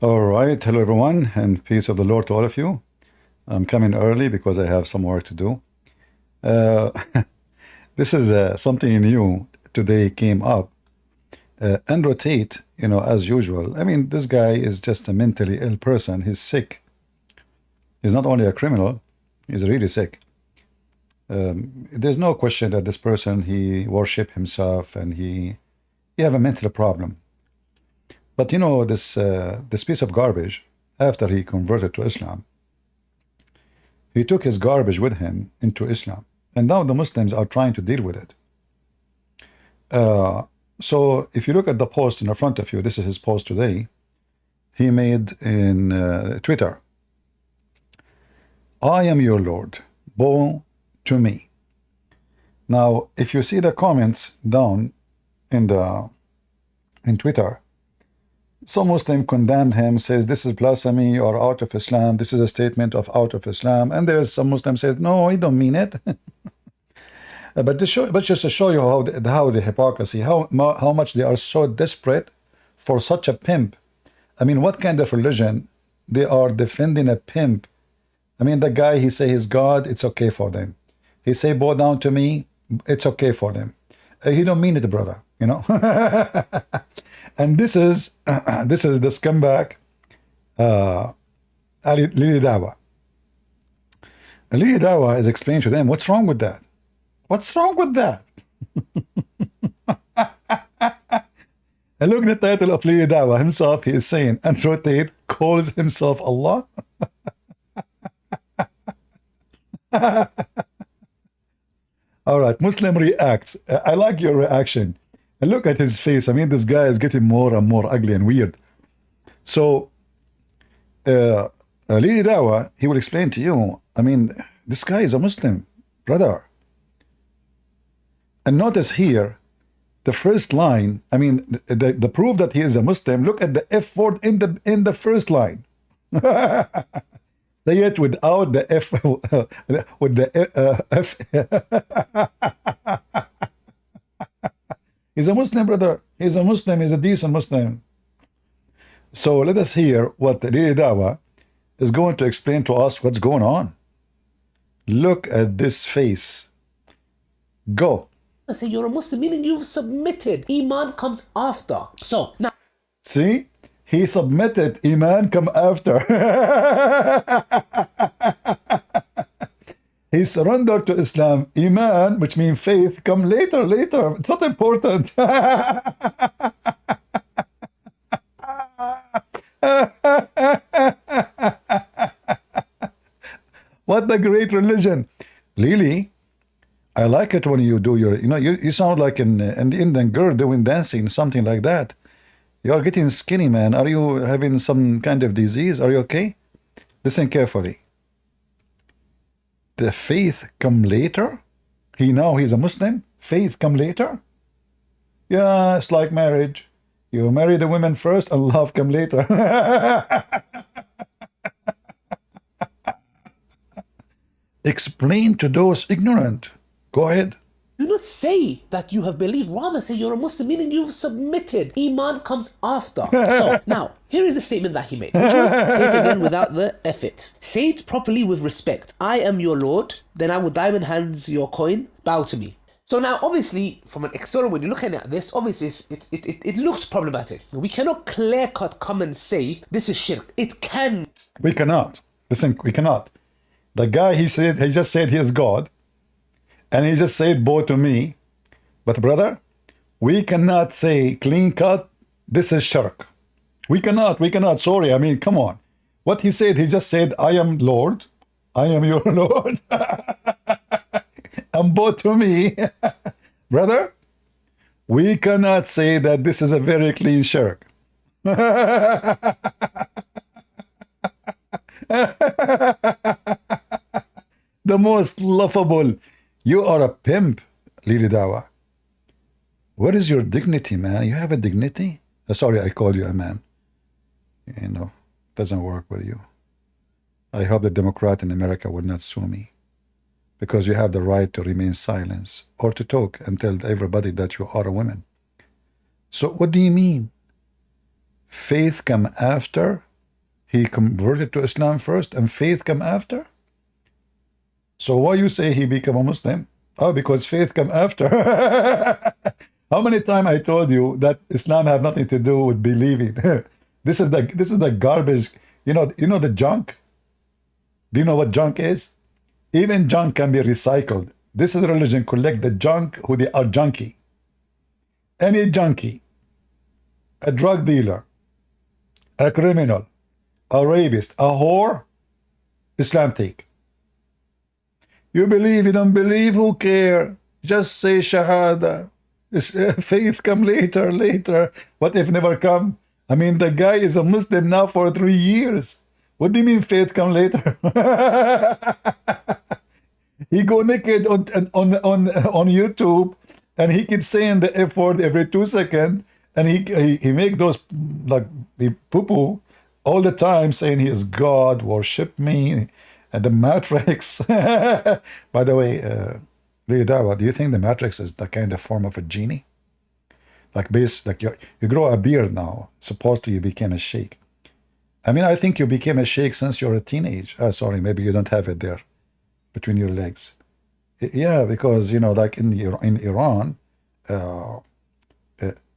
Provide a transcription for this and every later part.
All right. Hello, everyone, and peace of the Lord to all of you. I'm coming early because I have some work to do. Uh, this is something new today came up. Andrew Tate, as usual. I mean, this guy is just a mentally ill person. He's sick. He's not only a criminal, he's really sick. There's no question that this person, he worship himself and he have a mental problem. But this piece of garbage, after he converted to Islam, he took his garbage with him into Islam. And now the Muslims are trying to deal with it. So if you look at the post in the front of you, this is his post today. He made in Twitter, "I am your Lord, bow to me." Now, if you see the comments down in Twitter, some Muslim condemned him, says this is blasphemy or out of Islam. This is a statement of out of Islam. And there's some Muslim says, no, he don't mean it. but just to show you how the hypocrisy, how much they are so desperate for such a pimp. I mean, what kind of religion they are defending a pimp? I mean, the guy, he say he's God, it's okay for them. He say bow down to me, it's okay for them. He don't mean it, brother, And this is the scumbag Lily Dawa. Lily Dawa is explaining to them what's wrong with that. What's wrong with that? And look at the title of Lily Dawa himself. He is saying, Andrew Tate calls himself Allah. All right, Muslim reacts. I like your reaction. And look at his face. I mean, this guy is getting more and more ugly and weird. So, Lili Dawa, he will explain to you, I mean, this guy is a Muslim, brother. And notice here, the first line, I mean, the proof that he is a Muslim, look at the F word in the first line. Say it without the F, with the F. He's a Muslim, brother. He's a Muslim. He's a decent Muslim. So let us hear what Lili Dawa is going to explain to us what's going on. Look at this face. Go. I say you're a Muslim, meaning you've submitted. Iman comes after. So now, see, he submitted. Iman come after. He surrendered to Islam. Iman, which means faith, come later. It's not important. What a great religion. Lily, I like it when you do your, you sound like an Indian girl doing dancing, something like that. You are getting skinny, man. Are you having some kind of disease? Are you okay? Listen carefully. The faith come later? He's a Muslim? Faith come later? Yeah, it's like marriage. You marry the women first and love come later. Explain to those ignorant. Go ahead. do not say that you have believed. Rather say you're a Muslim, meaning you've submitted. Iman comes after. So now, here is the statement that he made, which was, say it again without the effort. Say it properly with respect. I am your Lord, then I will diamond hands your coin, bow to me. So now, obviously, from an external, when you're looking at this, obviously, it looks problematic. We cannot clear-cut come and say, this is shirk. It can. We cannot. Listen, we cannot. The guy, he just said he is God, and he just said, bow to me. But brother, we cannot say clean-cut, this is shirk. We cannot. Sorry, I mean, come on. What he said, he just said, I am Lord. I am your Lord. And bow to me. Brother, we cannot say that this is a very clean shirk. The most laughable. You are a pimp, Lili Dawa. What is your dignity, man? You have a dignity? Sorry, I called you a man. You know, doesn't work with you. I hope the Democrat in America will not sue me, because you have the right to remain silent or to talk and tell everybody that you are a woman. So what do you mean? Faith come after? he converted to Islam first and faith come after? So why you say he became a Muslim? Oh, because faith come after. How many times I told you that Islam have nothing to do with believing? This is the garbage. You know the junk? Do you know what junk is? Even junk can be recycled. This is religion, collect the junk who they are junkie. Any junkie, a drug dealer, a criminal, a rapist, a whore, Islam take. You believe, you don't believe, who care? Just say Shahada. Faith come later. What if never come? I mean, the guy is a Muslim now for 3 years. What do you mean faith come later? He go naked on YouTube, and he keeps saying the F word every 2 seconds, and he make those, like, he poo-poo all the time, saying he is God, worship me, and the Matrix. By the way, do you think the Matrix is the kind of form of a genie? Like you grow a beard now, supposedly you became a sheikh. I mean, I think you became a sheikh since you're a teenage. Sorry, maybe you don't have it there between your legs. Yeah, because, like in Iran,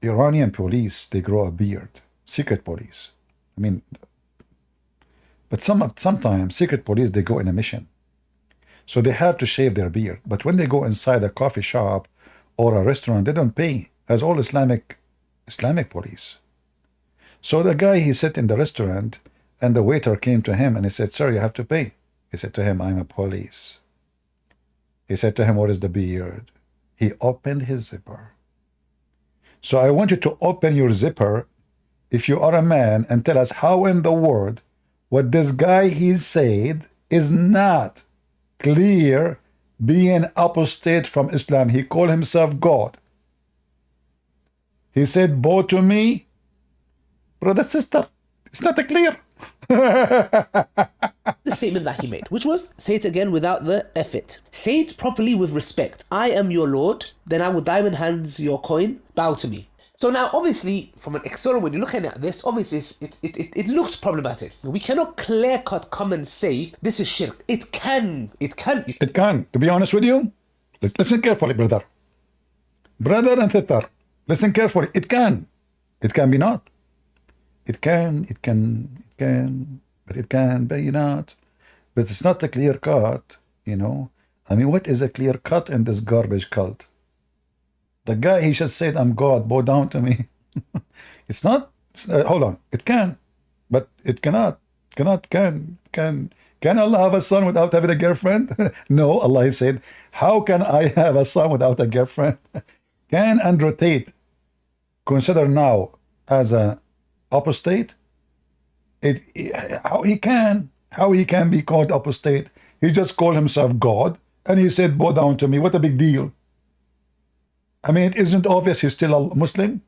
Iranian police, they grow a beard. Secret police. I mean, but sometimes secret police, they go in a mission. So they have to shave their beard. But when they go inside a coffee shop or a restaurant, they don't pay, as all Islamic police. So the guy, he sat in the restaurant, and the waiter came to him and he said, "Sir, you have to pay." He said to him, "I'm a police." He said to him, "What is the beard?" He opened his zipper. So I want you to open your zipper, if you are a man, and tell us how in the world what this guy he said is not clear being apostate from Islam. He called himself God. He said, "Bow to me." Brother, sister, it's not clear. The statement that he made, which was, say it again without the effort. Say it properly with respect. I am your Lord, then I will diamond hands your coin, bow to me. So now, obviously, from an external, when you're looking at this, obviously, it looks problematic. We cannot clear-cut come and say, this is shirk. It can. It can. To be honest with you, listen carefully, brother. Brother and sister, listen carefully. It can. It can be not. It can, but it can be not. But it's not a clear cut, I mean, what is a clear cut in this garbage cult? The guy, he just said, "I'm God, bow down to me." It's not, hold on, it can, but it cannot. Can Allah have a son without having a girlfriend? No, Allah said, "How can I have a son without a girlfriend?" Can Andrew Tate consider now as a apostate? How he can be called apostate? He just called himself God, and he said, "Bow down to me." What a big deal. I mean, it isn't obvious he's still a Muslim.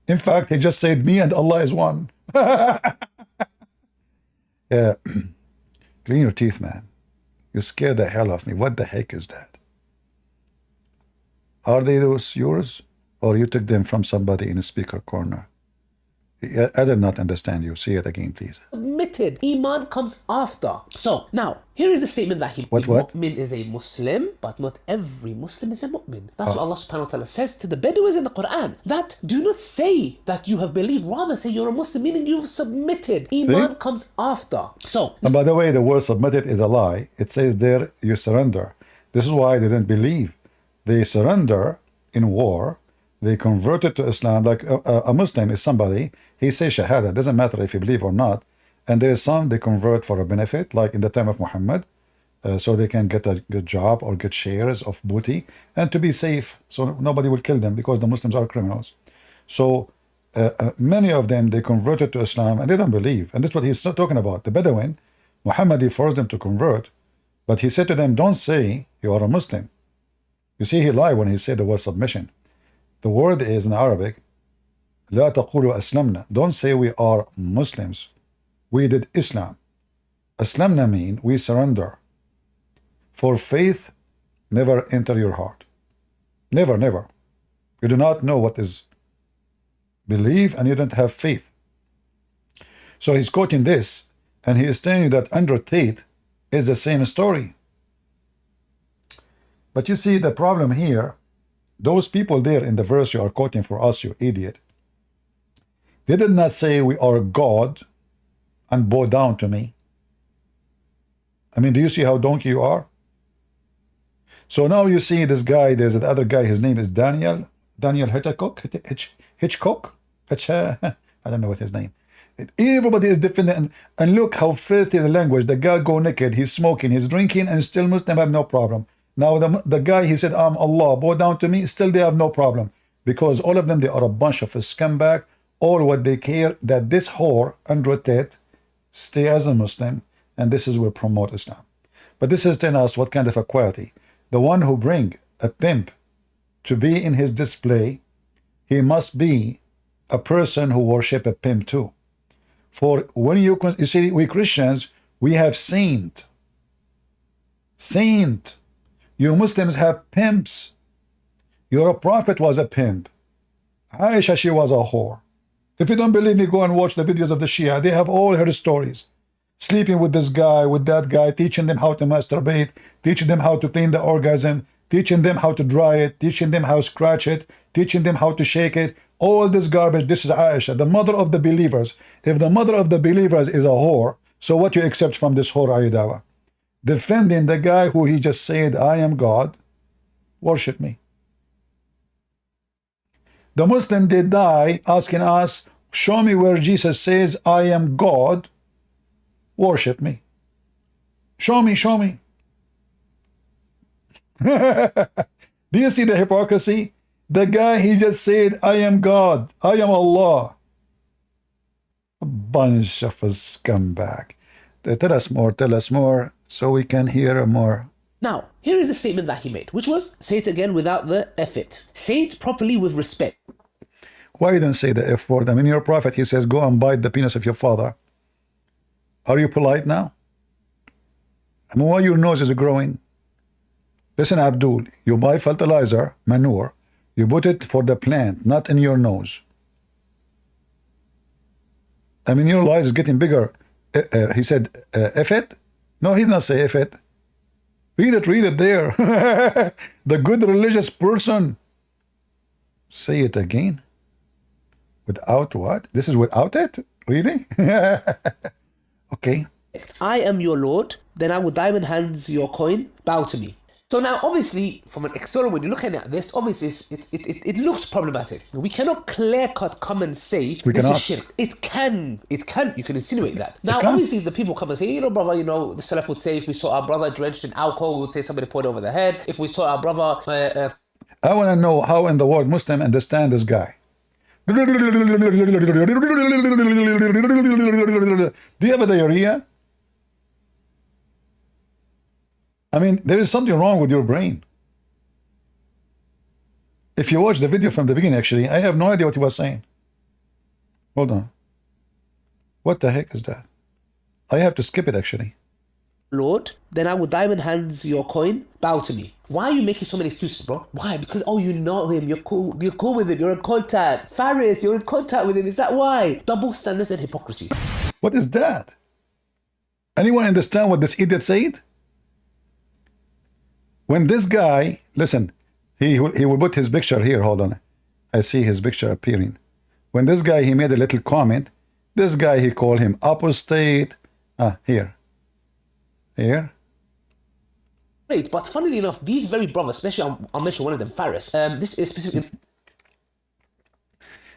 In fact, he just said, "Me and Allah is one." Yeah. Clean your teeth, man. You scared the hell of me. What the heck is that? Are they those yours, or you took them from somebody in a speaker corner? I did not understand you. Say it again, please. Admitted. Iman comes after. So, now, here is the statement that he made. What? Mu'min is a Muslim, but not every Muslim is a mu'min. That's what Allah subhanahu wa ta'ala says to the Bedouins in the Quran. That do not say that you have believed, rather say you're a Muslim, meaning you've submitted. Iman comes after. So, and by the way, the word submitted is a lie. It says there, you surrender. This is why they didn't believe. They surrender in war. They converted to Islam. Like a Muslim is somebody, he says Shahada, it doesn't matter if you believe or not. And there is some, they convert for a benefit, like in the time of Muhammad, so they can get a good job or get shares of booty, and to be safe, so nobody will kill them, because the Muslims are criminals. So many of them, they converted to Islam, and they don't believe. And that's what he's talking about. The Bedouin, Muhammad, he forced them to convert, but he said to them, "Don't say you are a Muslim." You see, he lied when he said the word submission. The word is in Arabic, لا تقولوا أسلمنا. Don't say we are Muslims. We did Islam. Aslamna mean we surrender. For faith never enter your heart. Never, never. You do not know what is belief, and you don't have faith. So he's quoting this, And he is telling you that under Tate is the same story. But you see the problem here, those people there in the verse you are quoting for us, you idiot, they did not say we are God and bow down to me. I mean, do you see how donkey you are? So now you see this guy, there's the other guy, his name is Daniel Hitchcock, I don't know what his name. Everybody is different, and look how filthy the language. The guy go naked, he's smoking, he's drinking, and still Muslim have no problem. Now the guy, he said, I'm Allah, bow down to me, still they have no problem. Because all of them, they are a bunch of a scumbag. All what they care, that this whore, Andrew Tate, stay as a Muslim, and this is what promote Islam. But this is telling us what kind of a quality. The one who bring a pimp to be in his display, he must be a person who worship a pimp too. For when you see, we Christians, we have saint. You Muslims have pimps. Your prophet was a pimp. Aisha, she was a whore. If you don't believe me, go and watch the videos of the Shia. They have all her stories. Sleeping with this guy, with that guy, teaching them how to masturbate, teaching them how to clean the orgasm, teaching them how to dry it, teaching them how to scratch it, teaching them how to shake it. All this garbage. This is Aisha, the mother of the believers. If the mother of the believers is a whore, so what you accept from this whore Ayudawa? Defending the guy who he just said, I am God, worship me. The Muslim, they die asking us, show me where Jesus says, I am God, worship me. Show me. Do you see the hypocrisy? The guy, he just said, I am God, I am Allah. A bunch of a scumbag. Tell us more, so we can hear more. Now, here is the statement that he made, which was, say it again without the effort. Say it properly with respect. Why you don't say the F word? I mean, your prophet, he says, go and bite the penis of your father. Are you polite now? I mean, why your nose is growing? Listen, Abdul, you buy fertilizer, manure, you put it for the plant, not in your nose. I mean, your lies is getting bigger. He said, F it? No, he did not say F it. Read it there. The good religious person. Say it again. Without what? This is without it? Really? Okay. I am your Lord, then I will diamond hands your coin, bow to me. So now, obviously, from an external, when you're looking at this, obviously, it looks problematic. We cannot clear-cut come and say, this is shirk. It can, you can insinuate that. Now, obviously, the people come and say, brother, the Salaf would say, if we saw our brother drenched in alcohol, we would say somebody poured over the head. If we saw our brother... I want to know how in the world Muslim understand this guy. Do you have a diarrhea? I mean, there is something wrong with your brain. If you watch the video from the beginning, actually, I have no idea what he was saying. Hold on. What the heck is that? I have to skip it, actually. Lord, then I will diamond hands your coin, bow to me. Why are you making so many excuses, bro? Why? Because, you know him, you're cool with him, you're in contact. Faris, you're in contact with him, is that why? Double standards and hypocrisy. What is that? Anyone understand what this idiot said? When this guy, listen, he will put his picture here, hold on. I see his picture appearing. When this guy, he made a little comment, this guy, he called him apostate. Here. Great, but funnily enough, these very brothers, especially I'll mention one of them, Faris, this is specifically...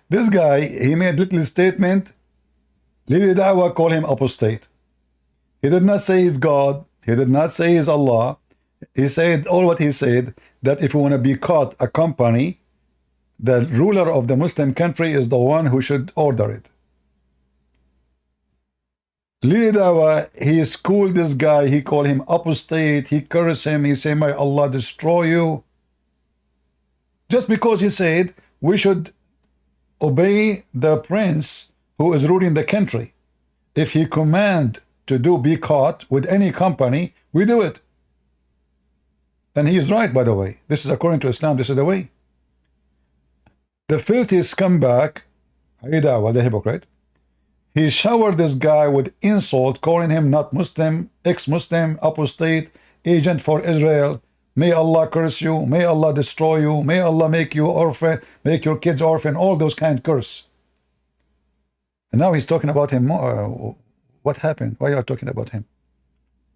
This guy, he made a little statement, Lili Da'wah call him apostate. He did not say he's God, he did not say he's Allah. He said, all what he said, that if you want to be caught a company, the ruler of the Muslim country is the one who should order it. Lili Da'wah, he schooled this guy, he called him apostate, he cursed him, he said, may Allah destroy you. Just because he said, we should obey the prince who is ruling the country. If he command to be caught with any company, we do it. And he is right, by the way. This is according to Islam, this is the way. The filthy scumbag, Ayudawa, the hypocrite, He showered this guy with insult, calling him not Muslim, ex-Muslim, apostate, agent for Israel. May Allah curse you. May Allah destroy you. May Allah make you orphan, make your kids orphan, all those kind of curse. And now he's talking about him more. What happened? Why are you talking about him?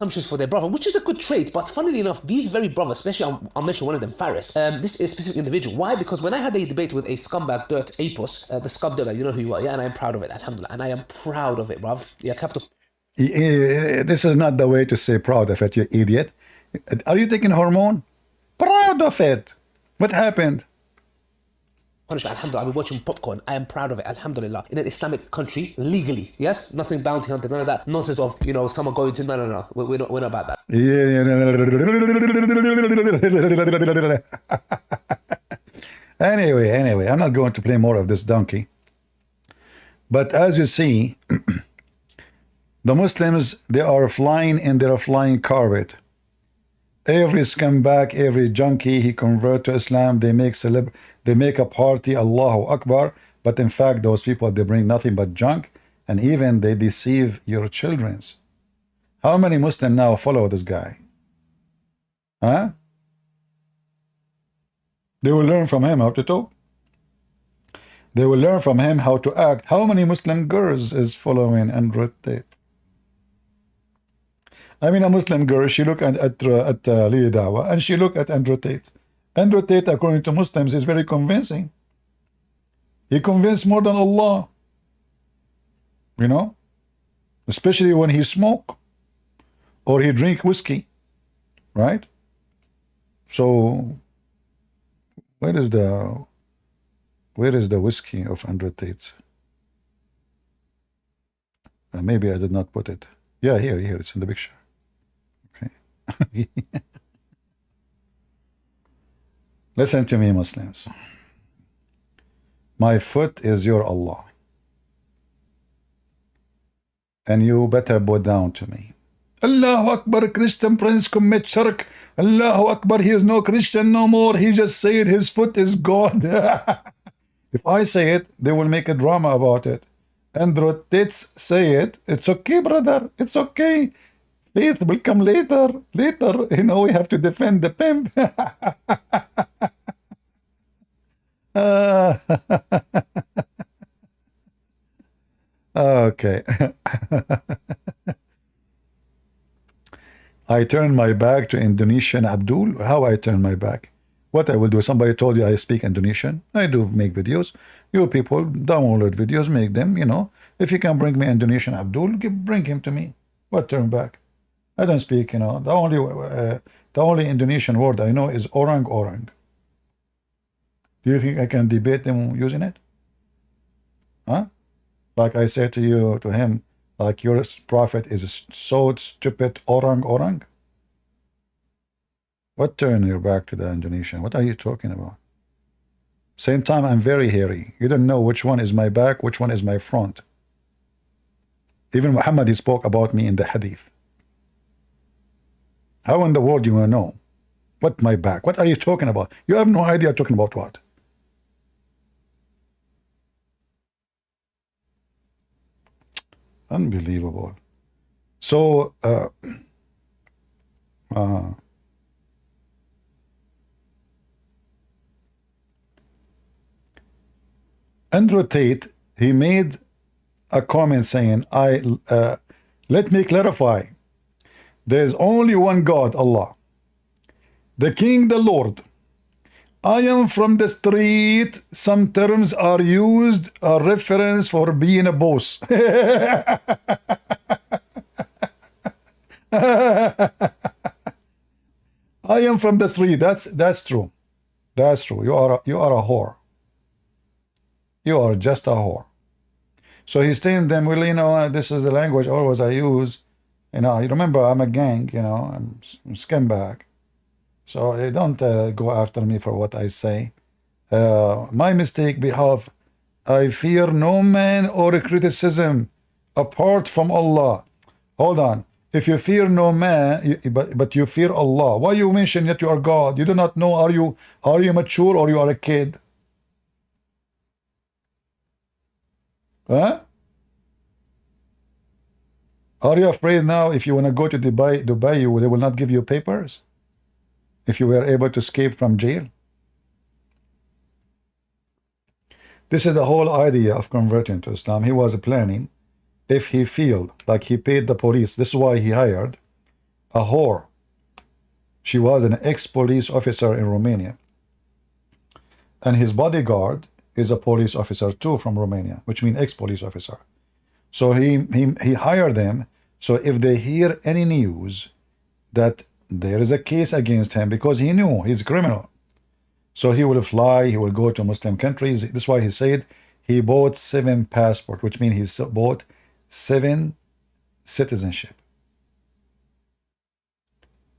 Assumptions for their brother, which is a good trait, but funnily enough, these very brothers, especially I'll mention one of them, Faris, this is a specific individual. Why? Because when I had a debate with a scumbag dirt apos, the scum dirt, you know who you are, yeah, and I am proud of it, alhamdulillah, and I am proud of it, bruv. Yeah, capital. This is not the way to say proud of it, you idiot. Are you taking hormone? Proud of it. What happened? Punishment, alhamdulillah, I'll be watching popcorn. I am proud of it, alhamdulillah. In an Islamic country, legally, yes? Nothing bounty hunting, none of that nonsense of, you know, someone going to, no. We're not about that. Anyway, I'm not going to play more of this donkey. But as you see, the Muslims, they are flying in their flying carpet. Every scumbag, every junkie, he convert to Islam, they make a party, Allahu Akbar, but in fact those people, they bring nothing but junk, and even they deceive your children. How many Muslims now follow this guy? Huh? They will learn from him how to talk. They will learn from him how to act. How many Muslim girls is following Andrew Tate? I mean, a Muslim girl, she look at Li Dawa, and she look at Andrew Tate. Andrew Tate, according to Muslims, is very convincing. He convinced more than Allah. You know? Especially when he smoke or he drink whiskey. Right? So, where is the whiskey of Andrew Tate? Maybe I did not put it. Yeah, here, it's in the picture. Okay. Listen to me, Muslims. My foot is your Allah. And you better bow down to me. Allahu Akbar, Christian prince commit shirk. Allahu Akbar, he is no Christian no more. He just said his foot is God. If I say it, they will make a drama about it. Andrew Tate say it. It's okay, brother. It's okay. Faith will come later. Later, you know, we have to defend the pimp. Okay. I turn my back to Indonesian Abdul. How I turn my back? What I will do? Somebody told you I speak Indonesian. I do make videos. You people download videos, make them, you know. If you can bring me Indonesian Abdul, bring him to me. What turn back? I don't speak, you know. The only Indonesian word I know is orang. Do you think I can debate them using it? Huh? Like I said to you, to him, like your prophet is so stupid, orang. What turn your back to the Indonesian? What are you talking about? Same time, I'm very hairy. You don't know which one is my back, which one is my front. Even Muhammad, he spoke about me in the hadith. How in the world do you know? What my back? What are you talking about? You have no idea talking about what. Unbelievable. So, Andrew Tate, he made a comment saying, let me clarify. There is only one God, Allah. The King, the Lord. I am from the street. Some terms are used, a reference for being a boss. I am from the street. That's true. That's true. You are a whore. You are just a whore. So he's telling them, well, you know, this is the language always I use. You know, you remember I'm a gang, you know, I'm scumbag. So don't go after me for what I say. My mistake behalf, I fear no man or criticism apart from Allah. Hold on. If you fear no man, but you fear Allah, why you mention that you are God? You do not know, are you mature or you are a kid? Huh? Are you afraid now if you want to go to Dubai, they will not give you papers if you were able to escape from jail? This is the whole idea of converting to Islam. He was planning, if he feel like he paid the police, this is why he hired a whore. She was an ex-police officer in Romania. And his bodyguard is a police officer too from Romania, which means ex-police officer. So he hired them. So if they hear any news that there is a case against him, because he knew he's a criminal, so he will fly, he will go to Muslim countries. That's why he said he bought 7 passports, which means he bought 7 citizenship.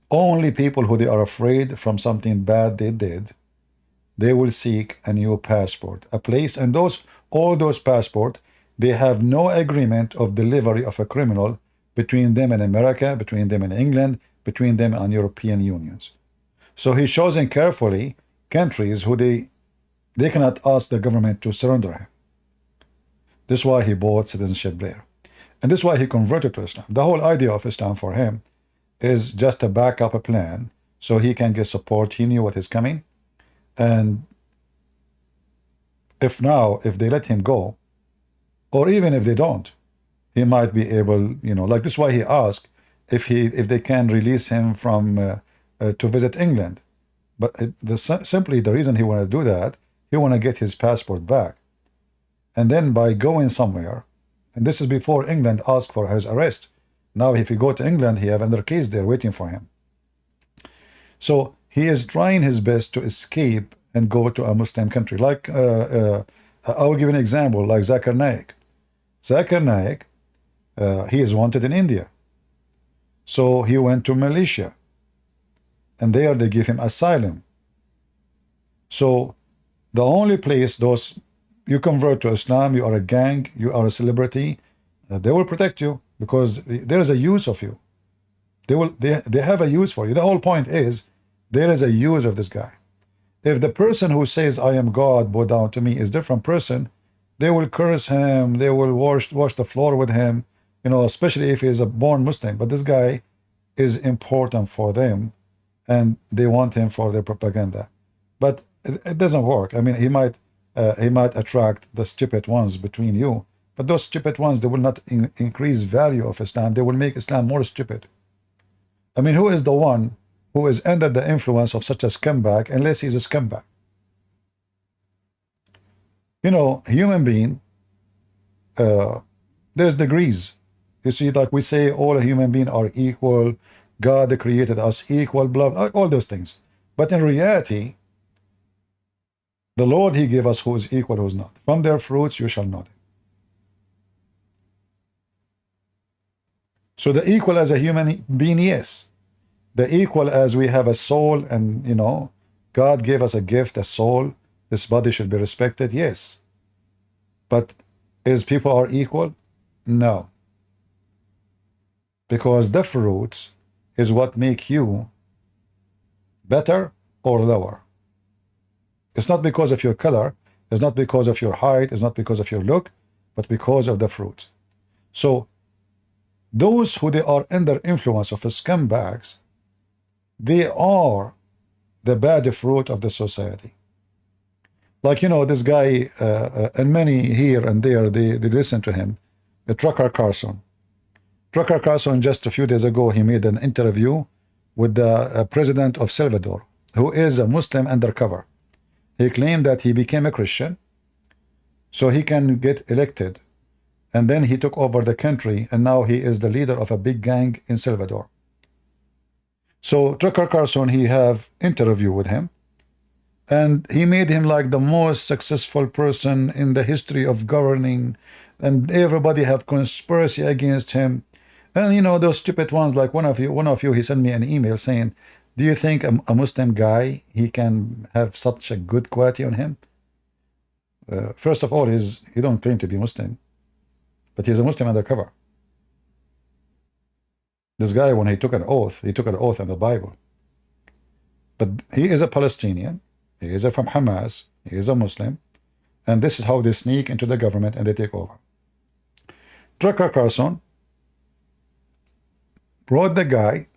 Only people who they are afraid from something bad they did, they will seek a new passport, a place, and all those passports, they have no agreement of delivery of a criminal between them and America, between them and England, between them and European unions. So he's chosen carefully countries who they cannot ask the government to surrender him. This is why he bought citizenship there. And this is why he converted to Islam. The whole idea of Islam for him is just a backup plan so he can get support. He knew what is coming. And if they let him go, or even if they don't, he might be able, like this is why he asked if they can release him from to visit England. But simply the reason he want to do that, he want to get his passport back. And then by going somewhere, and this is before England asked for his arrest. Now if he go to England, he have another case there waiting for him. So he is trying his best to escape and go to a Muslim country. Like, I will give an example, like Zakir Naik. Zakir Naik, he is wanted in India. So he went to Malaysia. And there they give him asylum. So the only place you convert to Islam, you are a gang, you are a celebrity, they will protect you because there is a use of you. They have a use for you. The whole point is there is a use of this guy. If the person who says I am God, bow down to me, is different person, they will curse him, they will wash the floor with him, especially if he is a born Muslim. But this guy is important for them and they want him for their propaganda. But it doesn't work. I mean, he might attract the stupid ones between you, but those stupid ones, they will not increase value of Islam. They will make Islam more stupid. I mean, who is the one who is under the influence of such a scumbag unless he's a scumbag? Human being, there's degrees. You see, like we say, all human beings are equal. God created us equal, blah, blah, all those things. But in reality, the Lord, he gave us who is equal, who is not. From their fruits you shall know them. So the equal as a human being, yes. The equal as we have a soul and, God gave us a gift, a soul. This body should be respected, yes. But is people are equal? No. Because the fruits is what make you better or lower. It's not because of your color, it's not because of your height, it's not because of your look, but because of the fruit. So those who they are under influence of scumbags, they are the bad fruit of the society. Like, this guy, and many here and there, they listen to him, Trucker Carson. Trucker Carson, just a few days ago, he made an interview with the president of Salvador, who is a Muslim undercover. He claimed that he became a Christian so he can get elected. And then he took over the country, and now he is the leader of a big gang in Salvador. So Trucker Carson, he have interview with him, and he made him like the most successful person in the history of governing, and everybody have conspiracy against him. And those stupid ones, like one of you, he sent me an email saying, do you think a Muslim guy, he can have such a good quality on him? First of all, he don't claim to be Muslim, but he's a Muslim undercover. This guy, when he took an oath in the Bible. But he is a Palestinian, he is from Hamas, he is a Muslim, and this is how they sneak into the government and they take over. Trucker Carson, brought the guy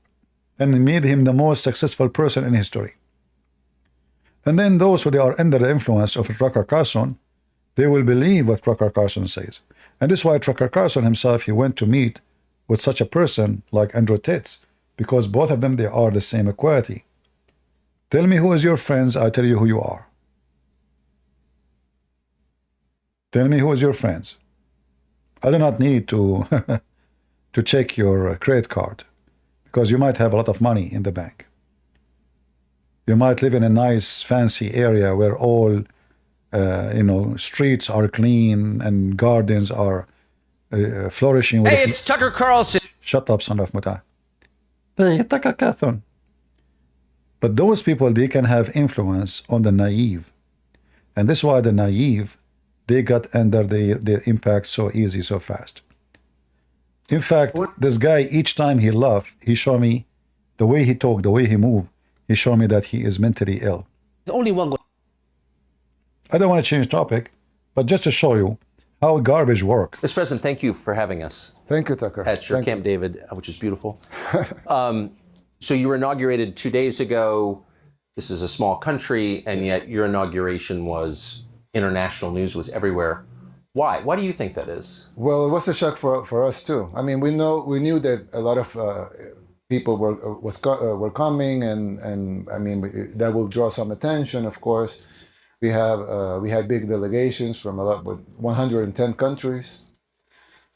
and made him the most successful person in history. And then those who they are under the influence of Tucker Carlson, they will believe what Tucker Carlson says. And this is why Tucker Carlson himself, he went to meet with such a person like Andrew Tate, because both of them, they are the same equality. Tell me who is your friends, I'll tell you who you are. Tell me who is your friends. I do not need to to check your credit card, because you might have a lot of money in the bank. You might live in a nice fancy area where all streets are clean and gardens are flourishing with Hey, it's Tucker Carlson. Shut up, son of Muta. Hey, Tucker Carlson. But those people, they can have influence on the naive. And this is why the naive, they got under their impact so easy, so fast. In fact, this guy, each time he laughed, he showed me the way he talked, the way he moved, he showed me that he is mentally ill. There's only one. I don't want to change topic, but just to show you how garbage works. Mr. President, thank you for having us Thank you, Tucker. at your Camp David, which is beautiful. So you were inaugurated 2 days ago. This is a small country, and yet your inauguration was international news, was everywhere. Why? Why do you think that is? Well, it was a shock for us too. I mean, we knew that a lot of people were coming, and I mean that will draw some attention. Of course, we had big delegations from with 110 countries.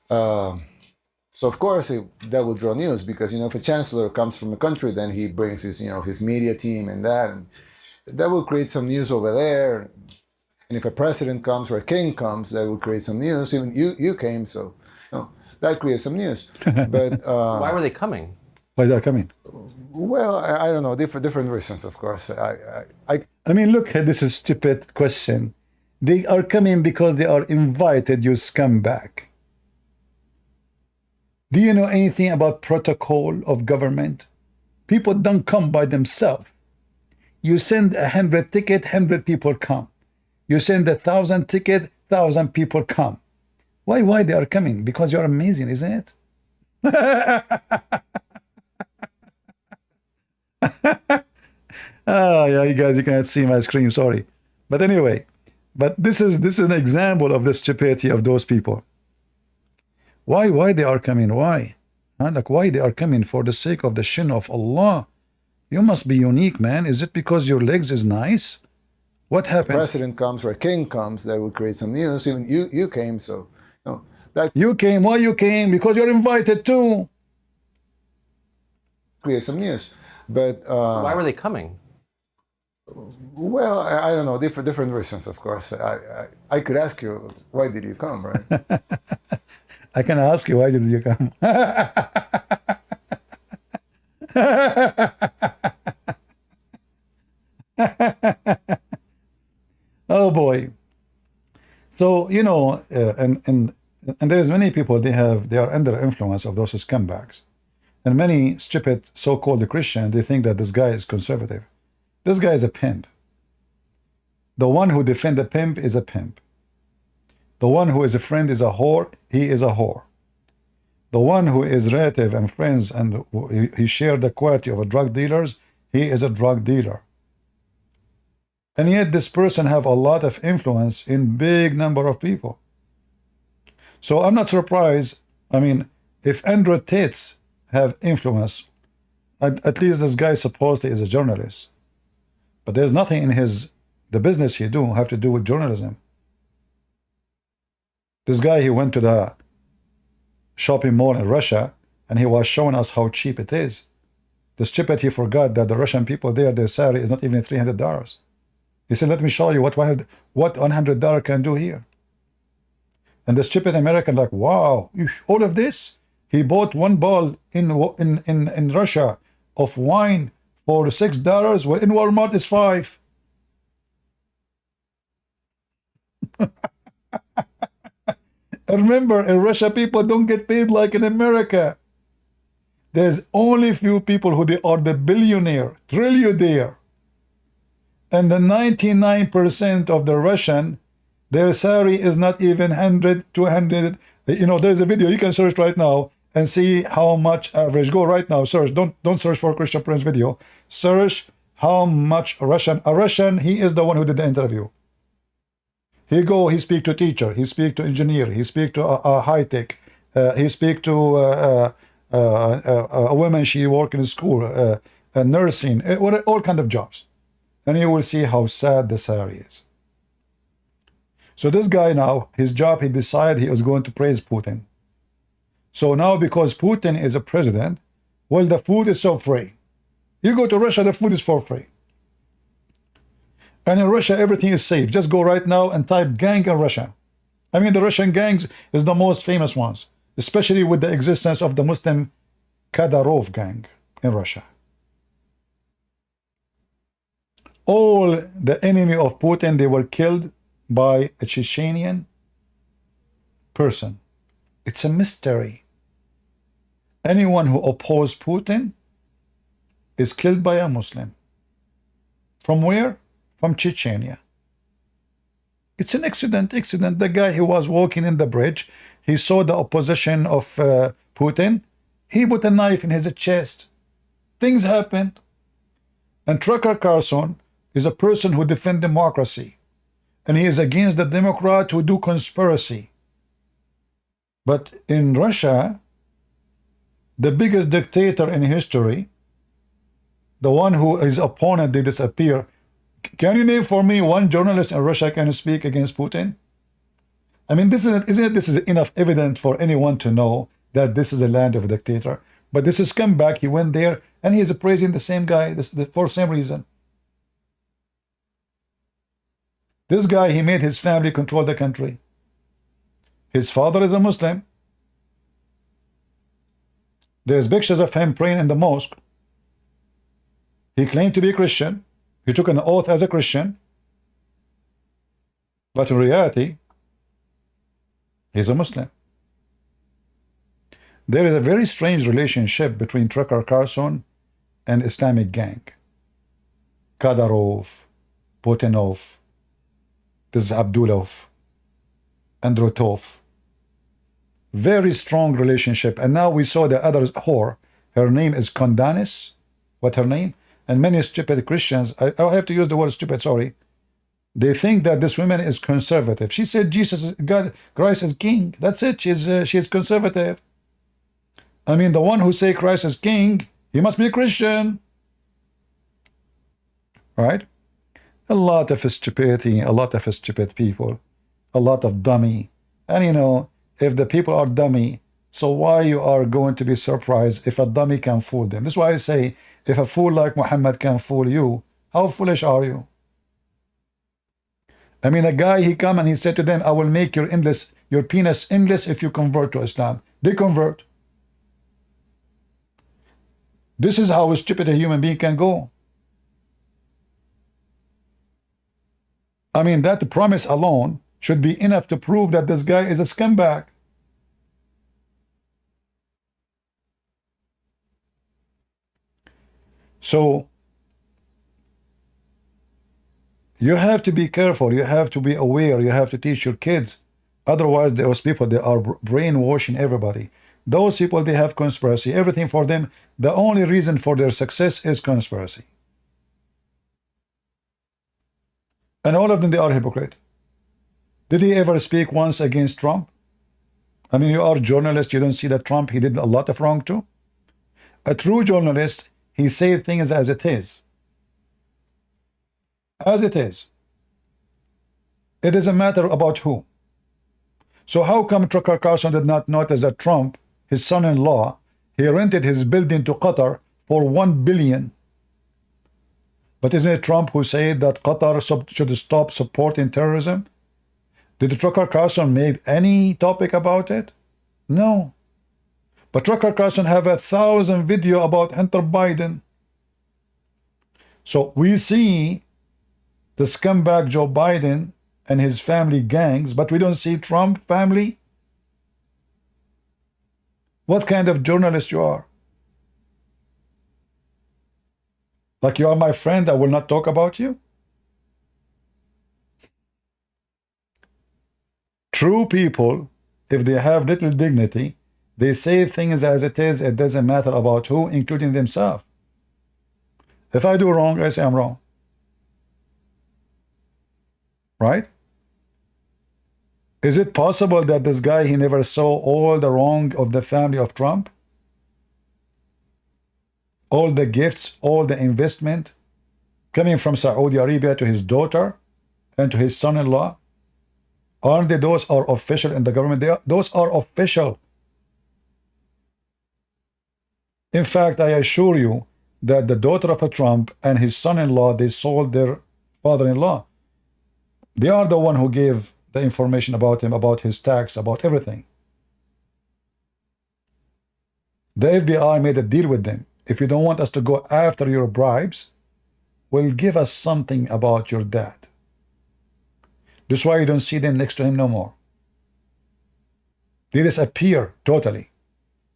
So of course that will draw news, because if a chancellor comes from a country, then he brings his media team and that will create some news over there. And if a president comes or a king comes, that will create some news. Even you came, so that creates some news. But Why were they coming? Why they are coming? Well, I don't know, different reasons, of course. I mean, look at this stupid question. They are coming because they are invited, you scumbag. Do you know anything about protocol of government? People don't come by themselves. You send 100 ticket, 100 people come. You send 1,000 ticket, 1,000 people come. Why they are coming? Because you're amazing, isn't it? Yeah, you guys, you cannot see my screen, sorry. But anyway, this is an example of the stupidity of those people. Why they are coming? Why? Like, why they are coming? For the sake of the shin of Allah. You must be unique, man. Is it because your legs is nice? What happened? If a president comes or a king comes, that will create some news. Even you came, so that You came. Why you came? Because you're invited too. creates some news. But Why were they coming? well, I don't know, different reasons, of course. I could ask you, why did you come, right? I can ask you, why did you come? Oh boy. So and there's many people, they are under influence of those scumbags, and many stupid so-called Christian, they think that this guy is conservative. This guy is a pimp. The one who defends a pimp is a pimp. The one who is a friend is a whore. He is a whore. The one who is relative and friends and he shared the quality of a drug dealers, he is a drug dealer. And yet this person have a lot of influence in big number of people. So I'm not surprised. I mean, if Andrew Tate have influence, at least this guy supposedly is a journalist. But there's nothing in the business he do have to do with journalism. This guy, he went to the shopping mall in Russia and he was showing us how cheap it is. The stupid, he forgot that the Russian people there, their salary is not even $300. He said, let me show you what $100 can do here. And the stupid American like, wow, all of this? He bought one bottle in Russia of wine for $6, well, in Walmart is $5. Remember, in Russia, people don't get paid like in America. There's only few people who they are the billionaire, trillionaire. And the 99% of the Russian, their salary is not even 100, 200. There's a video, you can search right now. and see how much average. Go right now, search. Don't search for Christian Prince video. Search how much a Russian, he is the one who did the interview. He speak to teacher, he speak to engineer, he speak to a high tech, he speak to a woman, she work in school, nursing, all kind of jobs. And you will see how sad the salary is. So this guy now, his job, he decided he was going to praise Putin. So now because Putin is a president, well, the food is so free. You go to Russia, the food is for free. And in Russia, everything is safe. Just go right now and type gang in Russia. I mean, the Russian gangs is the most famous ones, especially with the existence of the Muslim Kadyrov gang in Russia. All the enemy of Putin, they were killed by a Chechenian person. It's a mystery. Anyone who opposed Putin is killed by a Muslim. From where? From Chechnya. It's an accident. The guy who was walking in the bridge, he saw the opposition of Putin. He put a knife in his chest. Things happened. And Tucker Carlson is a person who defends democracy. And he is against the Democrat who do conspiracy. But in Russia, the biggest dictator in history, the one who his opponent they disappear. Can you name for me one journalist in Russia can speak against Putin? I mean, isn't this is enough evidence for anyone to know that this is a land of a dictator? But this is come back. He went there and he is praising the same guy for the same reason. This guy, he made his family control the country. His father is a Muslim. There's pictures of him praying in the mosque. He claimed to be Christian. He took an oath as a Christian. But in reality, he's a Muslim. There is a very strange relationship between Tucker Carlson and Islamic gang. Kadyrov, Putinov, this is Abdulov, Androtov. Very strong relationship. And now we saw the other whore. Her name is Kondanis. What her name? And many stupid Christians, I have to use the word stupid, sorry. They think that this woman is conservative. She said Jesus, God, Christ is king. That's it. She is conservative. I mean, the one who say Christ is king, he must be a Christian. Right? A lot of stupidity, a lot of stupid people, a lot of dummy. And you know, if the people are dummy, so why you are going to be surprised if a dummy can fool them? This is why I say, if a fool like Muhammad can fool you, how foolish are you? I mean, a guy, he come and he said to them, I will make your penis endless if you convert to Islam. They convert. This is how stupid a human being can go. I mean, that promise alone should be enough to prove that this guy is a scumbag. So you have to be careful, you have to be aware, you have to teach your kids. Otherwise, those people, they are brainwashing everybody. Those people, they have conspiracy. Everything for them, the only reason for their success is conspiracy. And all of them, they are hypocrite. Did he ever speak once against Trump? I mean, you are a journalist, you don't see that Trump, he did a lot of wrong too? A true journalist, he says things as it is. As it is. It is a matter about who. So how come Tucker Carlson did not notice that Trump, his son-in-law, he rented his building to Qatar for $1 billion? But isn't it Trump who said that Qatar should stop supporting terrorism? Did Tucker Carlson make any topic about it? No. But Tucker Carlson have 1,000 video about Hunter Biden. So we see the scumbag Joe Biden and his family gangs, but we don't see Trump family. What kind of journalist you are? Like you are my friend, I will not talk about you? True people, if they have little dignity, They say things as it is. It doesn't matter about who, including themselves. If I do wrong, I say I'm wrong. Right? Is it possible that this guy, he never saw all the wrong of the family of Trump? All the gifts, all the investment coming from Saudi Arabia to his daughter and to his son-in-law? Aren't they, those are official in the government? Those are official. In fact, I assure you that the daughter of a Trump and his son-in-law, they sold their father-in-law. They are the one who gave the information about him, about his tax, about everything. The FBI made a deal with them. If you don't want us to go after your bribes, well, give us something about your dad. That's why you don't see them next to him no more. They disappear totally.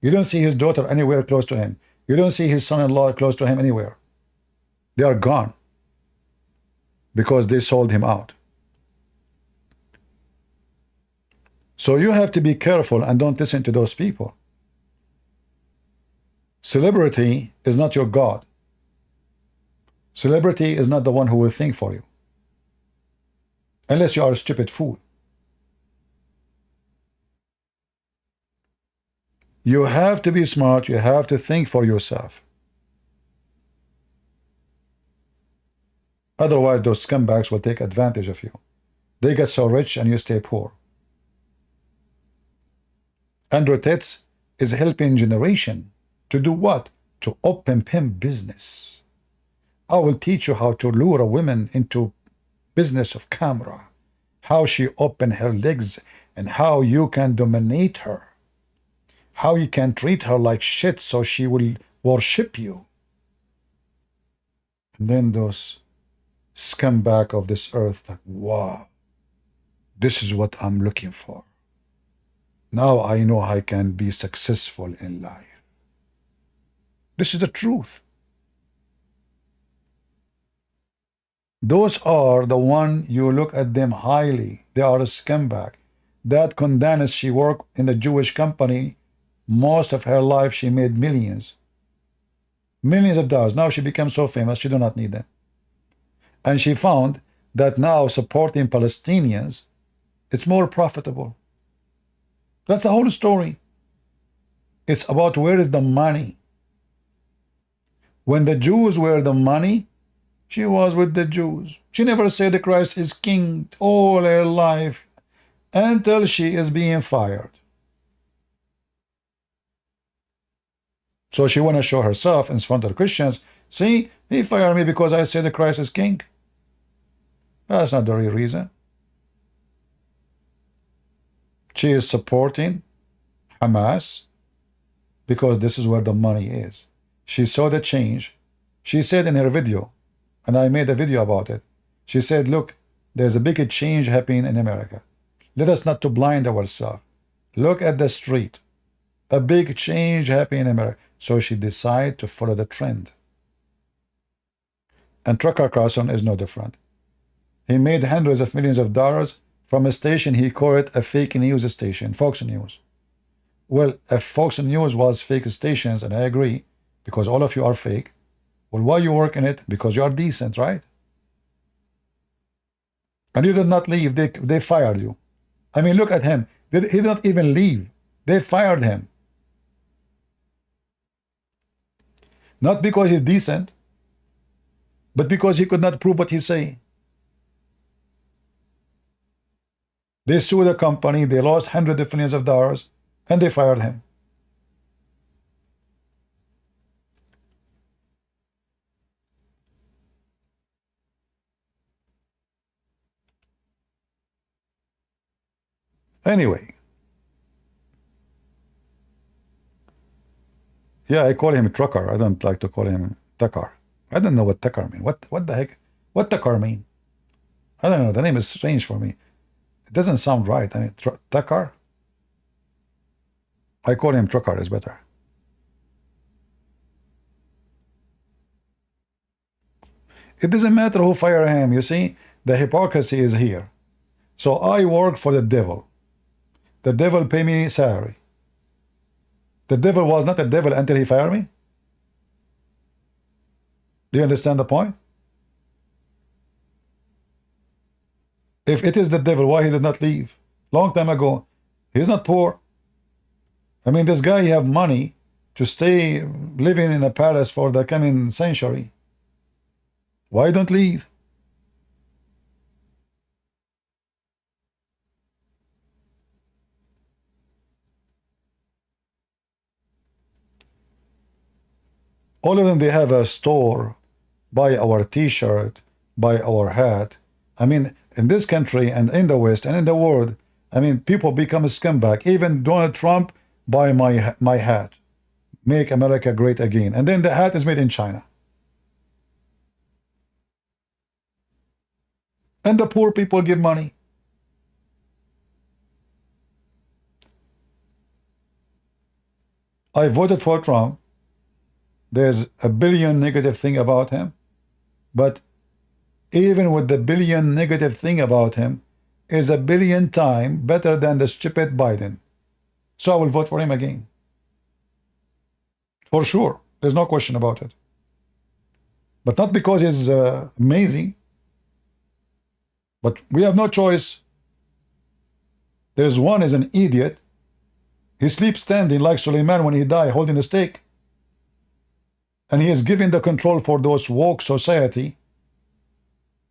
You don't see his daughter anywhere close to him. You don't see his son-in-law close to him anywhere. They are gone because they sold him out. So you have to be careful and don't listen to those people. Celebrity is not your God. Celebrity is not the one who will think for you. Unless you are a stupid fool. You have to be smart. You have to think for yourself. Otherwise, those scumbags will take advantage of you. They get so rich and you stay poor. Andrew Tate is helping generation to do what? To open pimp business. I will teach you how to lure a woman into business of camera, how she open her legs and how you can dominate her, how you can treat her like shit so she will worship you. And then those scumbag of this earth, like, wow, this is what I'm looking for. Now I know I can be successful in life. This is the truth. Those are the one you look at them highly. They are a scumbag. That Condanis, she worked in the Jewish company. Most of her life she made millions. Millions of dollars. Now she became so famous, she do not need them. And she found that now supporting Palestinians, it's more profitable. That's the whole story. It's about where is the money. When the Jews were the money, she was with the Jews. She never said that Christ is king all her life until she is being fired. So she want to show herself in front of the Christians. See, he fired me because I said that Christ is king. That's not the real reason. She is supporting Hamas because this is where the money is. She saw the change. She said in her video, and I made a video about it, she said, look, there's a big change happening in America. Let us not to blind ourselves. Look at the street. A big change happening in America. So she decided to follow the trend. And Tucker Carlson is no different. He made hundreds of millions of dollars from a station he called a fake news station, Fox News. Well, if Fox News was fake stations, and I agree, because all of you are fake, well, why you work in it? Because you are decent, right? And you did not leave. They fired you. I mean, look at him. He did not even leave. They fired him. Not because he's decent, but because he could not prove what he's saying. They sued the company, they lost hundreds of millions of dollars, and they fired him. Anyway. Yeah, I call him Trucker. I don't like to call him Tucker. I don't know what Tucker mean. What the heck? What Tucker mean? I don't know. The name is strange for me. It doesn't sound right. I mean, Tucker? I call him Trucker is better. It doesn't matter who fired him. You see, the hypocrisy is here. So I work for the devil. The devil pay me salary. The devil was not a devil until he fired me. Do you understand the point? If it is the devil, why he did not leave long time ago? He's not poor. I mean, this guy, he have money to stay living in a palace for the coming century. Why don't leave? All of them, they have a store, buy our t-shirt, buy our hat. I mean, in this country and in the West and in the world, I mean, people become a scumbag. Even Donald Trump buy my hat. Make America great again. And then the hat is made in China. And the poor people give money. I voted for Trump. There's a billion negative thing about him. But even with the billion negative thing about him, is a billion times better than the stupid Biden. So I will vote for him again. For sure. There's no question about it. But not because he's amazing. But we have no choice. There's one is an idiot. He sleeps standing like Suleiman when he died, holding a stake. And he is giving the control for those woke society.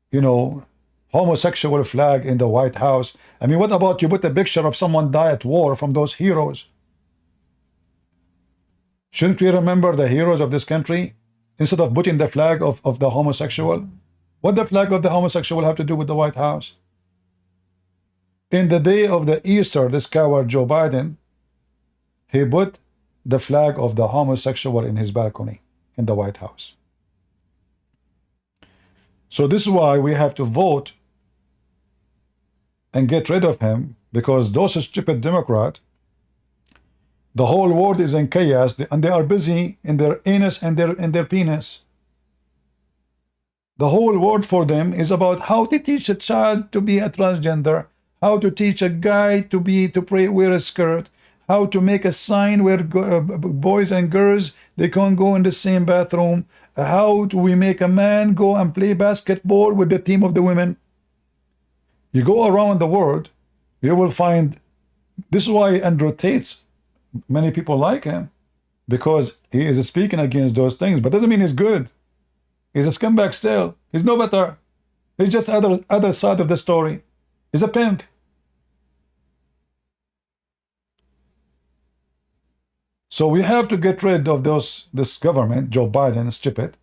You know, homosexual flag in the White House. I mean, what about you put a picture of someone die at war from those heroes? Shouldn't we remember the heroes of this country instead of putting the flag of the homosexual? What the flag of the homosexual have to do with the White House? In the day of the Easter, this coward Joe Biden, he put the flag of the homosexual in his balcony in the White House. So this is why we have to vote and get rid of him, because those stupid Democrats, the whole world is in chaos, and they are busy in their anus and their penis. The whole world for them is about how to teach a child to be a transgender, how to teach a guy to pray wear a skirt, how to make a sign where boys and girls they can't go in the same bathroom, how do we make a man go and play basketball with the team of the women. You go around the world, you will find, this is why Andrew Tate, many people like him, because he is speaking against those things, but doesn't mean he's good. He's a scumbag still. He's no better. He's just other side of the story. He's a pimp. So we have to get rid of this government, Joe Biden, stupid.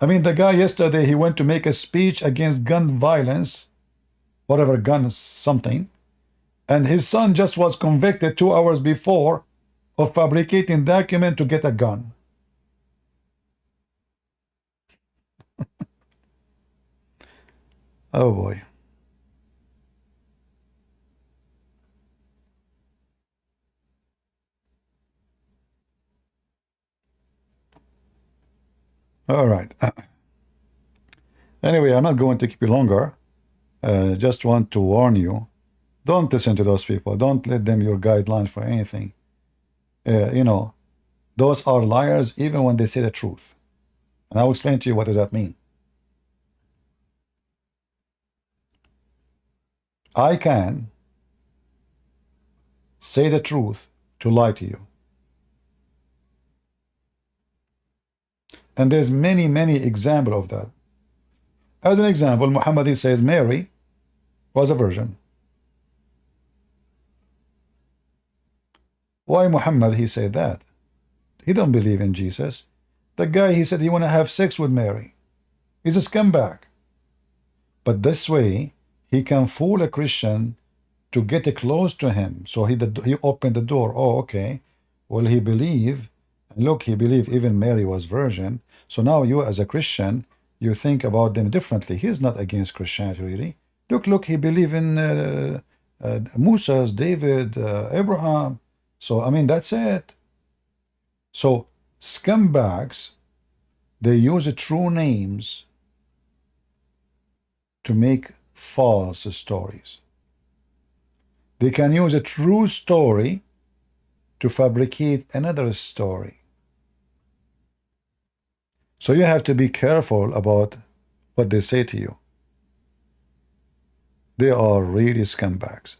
I mean, the guy yesterday, he went to make a speech against gun violence, whatever gun something, and his son just was convicted 2 hours before of fabricating document to get a gun. Oh boy. All right. Anyway, I'm not going to keep you longer. Just want to warn you. Don't listen to those people. Don't let them your guidelines for anything. You know, those are liars even when they say the truth. And I'll explain to you what does that mean. I can say the truth to lie to you. And there's many, many examples of that. As an example, Muhammad, he says Mary was a virgin. Why Muhammad, he said that? He don't believe in Jesus. The guy, he said he want to have sex with Mary. He's a scumbag. But this way, he can fool a Christian to get close to him. So he opened the door. Oh, okay. Well, he believe. Look, he believed even Mary was virgin. So now you as a Christian, you think about them differently. He's not against Christianity, really. Look, he believed in Moses, David, Abraham. So, I mean, that's it. So, scumbags, they use true names to make false stories. They can use a true story to fabricate another story. So you have to be careful about what they say to you. They are really scumbags.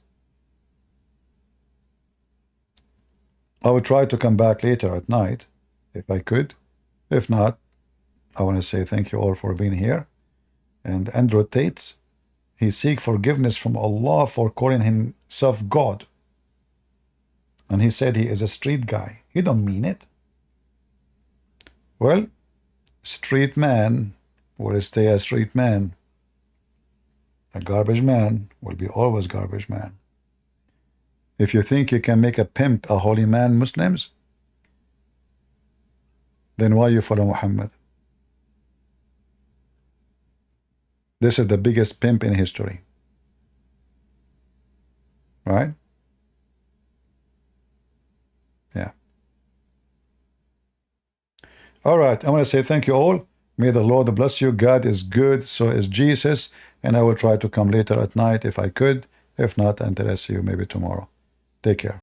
I would try to come back later at night if I could. If not, I want to say thank you all for being here. And Andrew Tate, he seek forgiveness from Allah for calling himself God. And he said he is a street guy. He don't mean it. Well, street man will stay a street man. A garbage man will be always garbage man. If you think you can make a pimp a holy man, Muslims, then why you follow Muhammad? This is the biggest pimp in history. Right? Yeah. All right. I want to say thank you all. May the Lord bless you. God is good. So is Jesus. And I will try to come later at night if I could. If not, until I see you maybe tomorrow. Take care.